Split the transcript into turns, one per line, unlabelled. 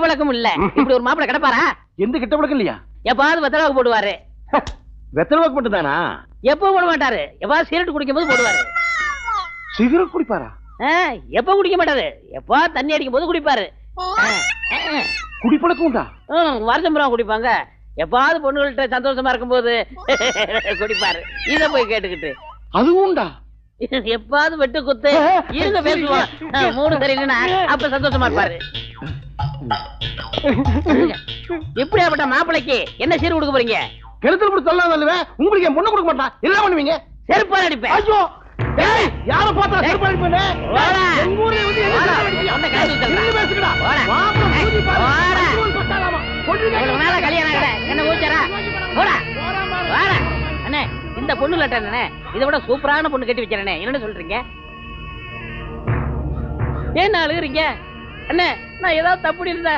பழக்கம் இல்ல. இப்படி ஒரு மாப்பிளை கிடப்பாரா?
எந்த கிட்ட பழக்கம் இல்லையா?
எப்பாவது வெத்தலாவுக்கு போடுவாரு.
வெத்தலவாக்கு மட்டும் தானா?
எப்ப போட மாட்டாரு. எப்பாவது சிகரெட் குடிக்கும் போது போடுவாரு.
சிகரெட் குடிப்பாரா?
எப்ப குடிக்க மாட்டாரு. எப்பா தண்ணி அடிக்கும் போது குடிப்பாரு.
குடிப்பழக்கம் உண்டா?
வருஷம் பூரா குடிப்பாங்க. எப்பாவது பொண்ணுகள்கிட்ட சந்தோஷமா இருக்கும் போது குடிப்பாரு. இத போய் கேட்டுக்கிட்டு
அதுவும் உண்டா?
எப்பாவது வெட்டு குத்து இருங்க பேசுவோம். மூணு சரியில்லைன்னா அப்ப சந்தோஷமா இருப்பாரு. இப்படியாப்பட்ட மாப்பிளைக்கு என்ன சீர் கொடுக்க போறீங்க?
கெடுத்தல் போட்டு சொல்லலாம் சொல்லுவேன். உங்களுக்கு என் பொண்ணு கொடுக்க மாட்டான். என்ன பண்ணுவீங்க?
செருப்பால் அடிப்பேன்.
ஐயோ யார பார்த்தா செருப்பால் அடிப்பேனே. எங்க ஊர்ல வந்து
அந்த காசு தரேன்.
பேசுடா.
மாப்பிளை பூஜி பாரு. கொல்லுங்க. கல்யாணம் ஆகல. என்ன ஊச்சறா? போடா. வாடா. அண்ணே இந்த பொண்ணு லட்டனே இதை விட சூப்பரான பொண்ணு கட்டி வச்சறனே. என்னன்னு சொல்றீங்க? ஏன் அழுகுறீங்க? அண்ணே நான் ஏதாவது தப்பு இருந்தா